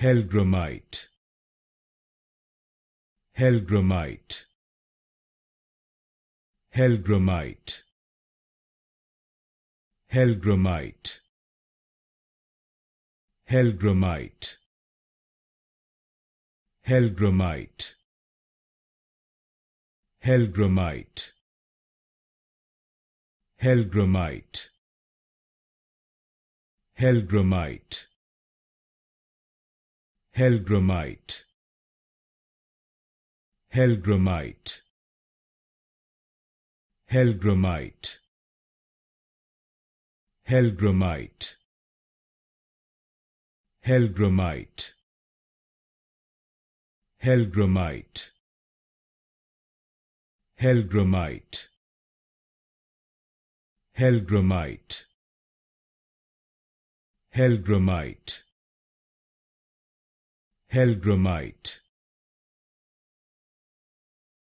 Hellgrammite, Hellgrammite, Hellgrammite, Hellgrammite, Hellgrammite, Hellgrammite, Hellgrammite, Hellgrammite, Hellgrammite, Hellgrammite, Hellgrammite, Hellgrammite, Hellgrammite, Hellgrammite, Hellgrammite, Hellgrammite, Hellgrammite, Hellgrammite, Hellgrammite,